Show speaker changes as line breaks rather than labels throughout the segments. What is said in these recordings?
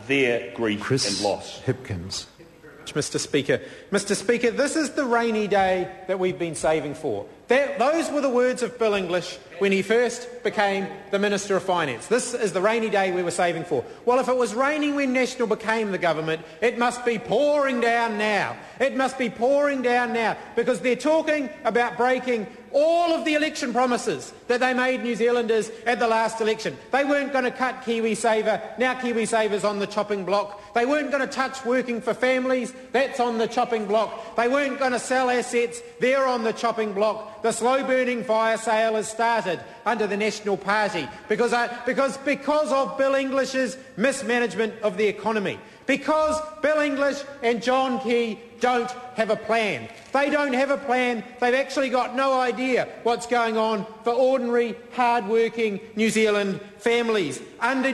their grief and loss.
Hipkins.
Mr. Speaker, this is the rainy day that we've been saving for. Those were the words of Bill English when he first became the Minister of Finance. This is the rainy day we were saving for. Well, if it was raining when National became the government, it must be pouring down now. It must be pouring down now because they're talking about breaking all of the election promises that they made New Zealanders at the last election. They weren't going to cut KiwiSaver. Now KiwiSaver's on the chopping block. They weren't going to touch working for families. That's on the chopping block. They weren't going to sell assets. They're on the chopping block. The slow-burning fire sale has started under the National Party because of Bill English's mismanagement of the economy. Because Bill English and John Key don't have a plan. They don't have a plan. They've actually got no idea what's going on for ordinary, hard-working New Zealand families. Under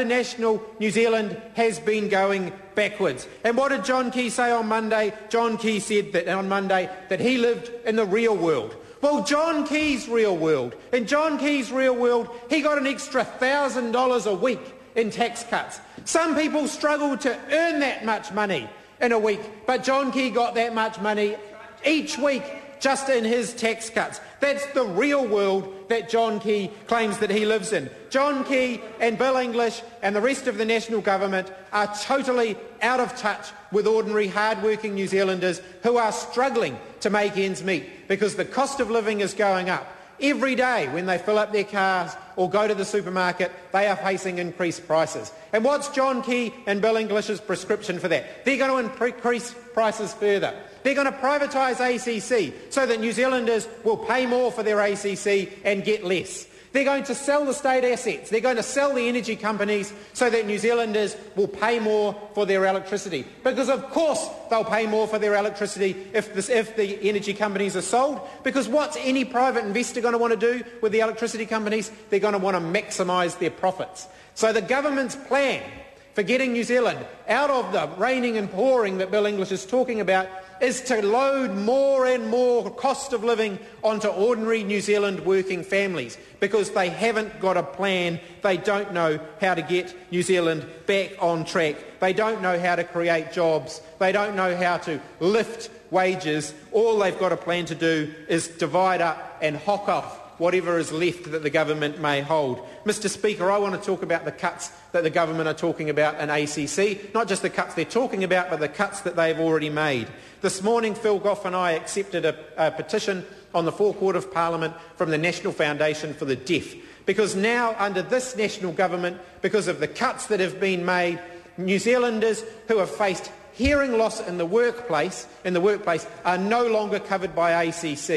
National, New Zealand has been going backwards. And what did John Key say on Monday? John Key said that on Monday that he lived in the real world. Well, John Key's real world. In John Key's real world, he got an extra $1,000 a week in tax cuts. Some people struggle to earn that much money in a week, but John Key got that much money each week just in his tax cuts. That's the real world that John Key claims that he lives in. John Key and Bill English and the rest of the national government are totally out of touch with ordinary hard-working New Zealanders who are struggling to make ends meet because the cost of living is going up. Every day when they fill up their cars or go to the supermarket, they are facing increased prices. And what's John Key and Bill English's prescription for that? They're going to increase prices further. They're going to privatise ACC so that New Zealanders will pay more for their ACC and get less. They're going to sell the state assets. They're going to sell the energy companies so that New Zealanders will pay more for their electricity. Because of course they'll pay more for their electricity if the energy companies are sold. Because what's any private investor going to want to do with the electricity companies? They're going to want to maximise their profits. So the government's plan for getting New Zealand out of the raining and pouring that Bill English is talking about is to load more and more cost of living onto ordinary New Zealand working families because they haven't got a plan. They don't know how to get New Zealand back on track. They don't know how to create jobs. They don't know how to lift wages. All they've got a plan to do is divide up and hock off whatever is left that the government may hold. Mr. Speaker, I want to talk about the cuts that the government are talking about in ACC, not just the cuts they're talking about, but the cuts that they've already made. This morning, Phil Goff and I accepted a petition on the forecourt of Parliament from the National Foundation for the Deaf, because now, under this national government, because of the cuts that have been made, New Zealanders who have faced hearing loss in the workplace are no longer covered by ACC.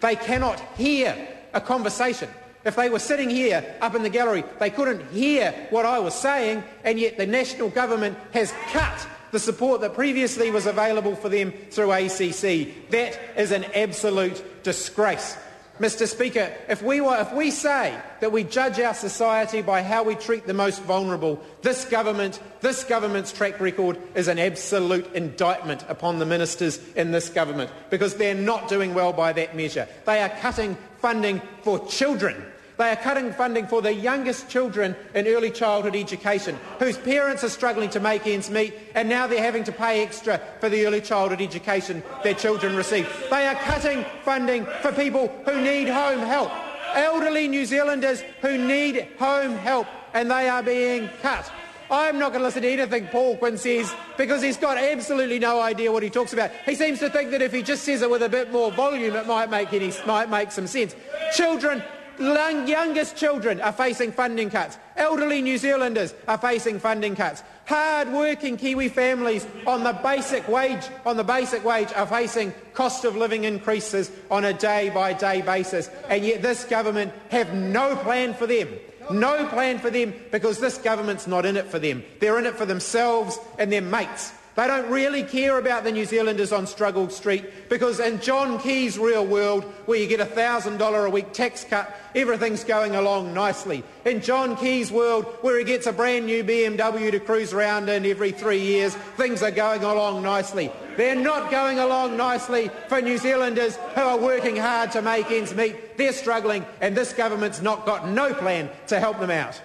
They cannot hear a conversation. If they were sitting here up in the gallery, they couldn't hear what I was saying, and yet the national government has cut the support that previously was available for them through ACC. That is an absolute disgrace. Mr. Speaker, if we say that we judge our society by how we treat the most vulnerable, this government's track record is an absolute indictment upon the ministers in this government, because they're not doing well by that measure. They are cutting funding for children. They are cutting funding for the youngest children in early childhood education, whose parents are struggling to make ends meet, and now they're having to pay extra for the early childhood education their children receive. They are cutting funding for people who need home help, elderly New Zealanders who need home help, and they are being cut. I'm not going to listen to anything Paul Quinn says, because he's got absolutely no idea what he talks about. He seems to think that if he just says it with a bit more volume, it might make some sense. Youngest children are facing funding cuts. Elderly New Zealanders are facing funding cuts. Hard-working Kiwi families on the basic wage are facing cost of living increases on a day-by-day basis. And yet this government have no plan for them. No plan for them, because this government's not in it for them. They're in it for themselves and their mates. They don't really care about the New Zealanders on Struggle Street, because in John Key's real world, where you get a $1,000 a week tax cut, everything's going along nicely. In John Key's world, where he gets a brand new BMW to cruise around in every 3 years, things are going along nicely. They're not going along nicely for New Zealanders who are working hard to make ends meet. They're struggling, and this government's got no plan to help them out.